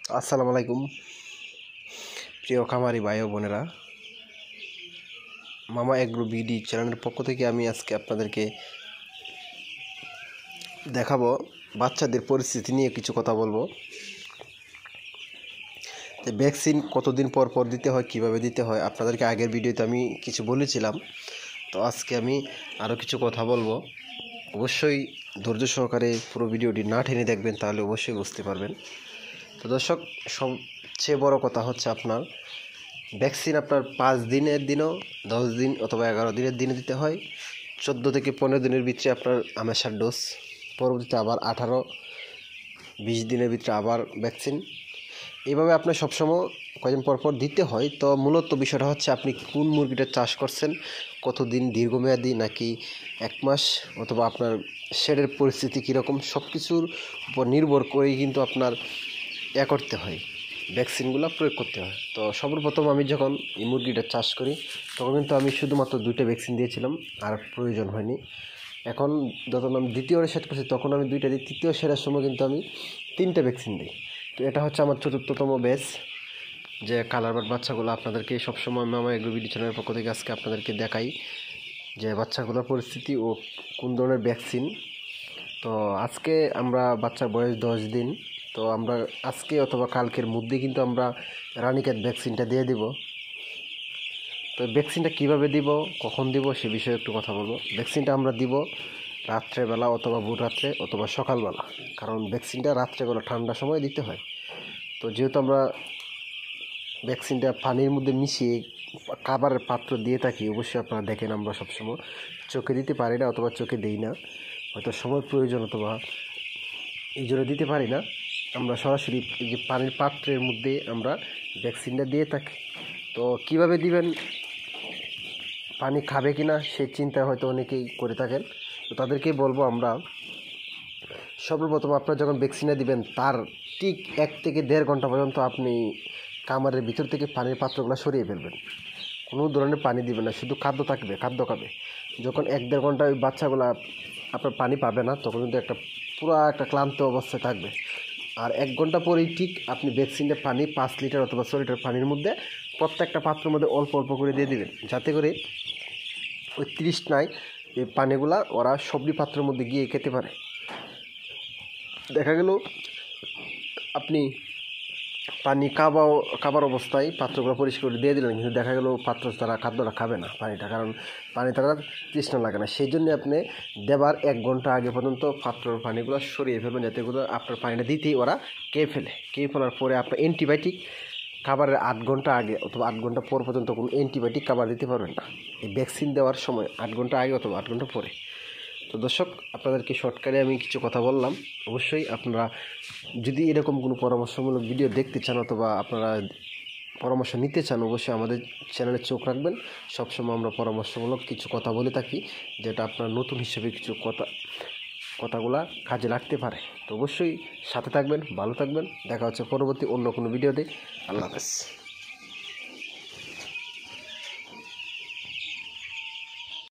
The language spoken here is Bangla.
আসসালামু আলাইকুম প্রিয় খামারি ভাই ও বোনেরা, মামা এগ্রো বিডি চ্যানেলের পক্ষ থেকে আমি আজকে আপনাদেরকে দেখাবো বাচ্চাদের পরিস্থিতি নিয়ে কিছু কথা বলবো। যে ভ্যাকসিন কতদিন পর পর দিতে হয়, কিভাবে দিতে হয়, আপনাদেরকে আগের ভিডিওতে আমি কিছু বলেছিলাম। তো আজকে আমি আরও কিছু কথা বলবো। অবশ্যই ধৈর্য সহকারে পুরো ভিডিওটি না টেনে দেখবেন, তাহলে অবশ্যই বুঝতে পারবেন। তো দর্শক, সবচেয়ে বড় কথা হচ্ছে আপনার ভ্যাকসিন আপনার 5 দিনের দিনও, 10 দিন অথবা 11 দিনের দিনে দিতে হয়। 14 থেকে 15 দিনের ভিতরে আপনার আমাশার ডোজ, পরবর্তীতে আবার 18-20 দিনের ভিতরে আবার ভ্যাকসিন। এইভাবে আপনার সবসময় কয়েকদিন পর পর দিতে হয়। তো মূলত বিষয়টা হচ্ছে আপনি কোন মুরগিটা চাষ করছেন, কতদিন দীর্ঘমেয়াদী নাকি 1 মাস, অথবা আপনার শেডের পরিস্থিতি কীরকম, সব কিছুর উপর নির্ভর করেই কিন্তু আপনার করতে হয়, ভ্যাকসিনগুলো প্রয়োগ করতে হয়। তো সর্বপ্রথম আমি যখন এই মুরগিটা চাষ করি তখন কিন্তু আমি শুধুমাত্র 2টা ভ্যাকসিন দিয়েছিলাম, আর প্রয়োজন হয়নি। এখন যখন আমি দ্বিতীয় সেট করছি তখন আমি 2টা দিই, তৃতীয় সেটার সময় কিন্তু আমি 3টে ভ্যাকসিন দিই। তো এটা হচ্ছে আমার 4র্থতম ব্যাচ, যে কালারবার্ড বাচ্চাগুলো আপনাদেরকে সবসময় মামা এগ্রো বিডি চ্যানেলের পক্ষ থেকে আজকে আপনাদেরকে দেখাই যে বাচ্চাগুলোর পরিস্থিতি ও কোন ধরনের ভ্যাকসিন। তো আজকে আমরা বাচ্চার বয়স 10 দিন। তো আমরা আজকে অথবা কালকের মধ্যে কিন্তু আমরা রানীক্ষেত ভ্যাকসিনটা দিয়ে দিব। তো ভ্যাকসিনটা কিভাবে দিব, কখন দিব, সে বিষয়ে একটু কথা বলবো। ভ্যাকসিনটা আমরা দিব রাত্রেবেলা অথবা ভোর রাত্রে অথবা সকালবেলা, কারণ ভ্যাকসিনটা রাত্রেবেলা ঠান্ডার সময় দিতে হয়। তো যেহেতু আমরা ভ্যাকসিনটা পানির মধ্যে মিশিয়ে খাবারের পাত্র দিয়ে থাকি, অবশ্যই আপনারা দেখেন আমরা সবসময় চোখে দিতে পারি না অথবা চোখে দিই না, হয়তো সময় প্রয়োজন অথবা এই জন্য দিতে পারি না। আমরা সরাসরি এই যে পানির পাত্রের মধ্যে আমরা ভ্যাকসিনটা দিয়ে থাকি। তো কিভাবে দিবেন, পানি খাবে কিনা সেই চিন্তা হয়তো অনেকেই করে থাকেন। তো তাদেরকেই বলবো, আমরা সর্বপ্রথম আপনার যখন ভ্যাকসিনটা দিবেন তার ঠিক 1 থেকে 1.5 ঘন্টা পর্যন্ত আপনি কামারের ভিতর থেকে পানির পাত্রগুলো সরিয়ে ফেলবেন। কোনো ধরনের পানি দিবেন না, শুধু খাদ্য থাকবে, খাদ্য খাবে। যখন 1-1.5 ঘন্টা ওই বাচ্চাগুলো আপনার পানি পাবে না, তখন কিন্তু পুরো একটা ক্লান্ত অবস্থায় থাকবে। আর 1 ঘন্টা পরেই ঠিক আপনি ভ্যাকসিনটা পানি 5 লিটার অথবা 6 লিটার পানির মধ্যে প্রত্যেকটা পাত্রের মধ্যে অল্প অল্প করে দিয়ে দিবেন, যাতে করে ওই তৃষ্ণায় এই পানিগুলা ওরা সবজি পাত্রের মধ্যে গিয়ে খেতে পারে। দেখা গেল আপনি পানি খাবার অবস্থায় পাত্রগুলো পরিষ্কার করে দিয়ে দিলেন, কিন্তু দেখা গেল পাত্র তারা খাদ্যটা খাবে না পানিটা, কারণ পানি তারা তৃষ্ণা লাগে না। সেই জন্য আপনি দেবার 1 ঘন্টা আগে পর্যন্ত পাত্রর পানিগুলো সরিয়ে ফেলবেন, যাতে করে আপনার পানিটা দিতেই ওরা খেয়ে ফেলার পরে আপনার অ্যান্টিবায়োটিক খাবারের 8 ঘন্টা আগে অথবা 8 ঘন্টা পর পর্যন্ত কোনো অ্যান্টিবায়োটিক খাবার দিতে পারবেন না। এই ভ্যাকসিন দেওয়ার সময় 8 ঘন্টা আগে অথবা 8 ঘন্টা পরে। তো দর্শক, আপনাদেরকে শর্টকাটে আমি কিছু কথা বললাম। অবশ্যই আপনারা যদি এরকম কোনো পরামর্শমূলক ভিডিও দেখতে চান অথবা আপনারা পরামর্শ নিতে চান, অবশ্যই আমাদের চ্যানেলে চোখ রাখবেন। সবসময় আমরা পরামর্শমূলক কিছু কথা বলে থাকি, যেটা আপনার নতুন হিসেবে কিছু কথাগুলা কাজে লাগতে পারে। তো অবশ্যই সাথে থাকবেন, ভালো থাকবেন। দেখা হচ্ছে পরবর্তী অন্য কোনো ভিডিওতে। আল্লাহ হাফেজ।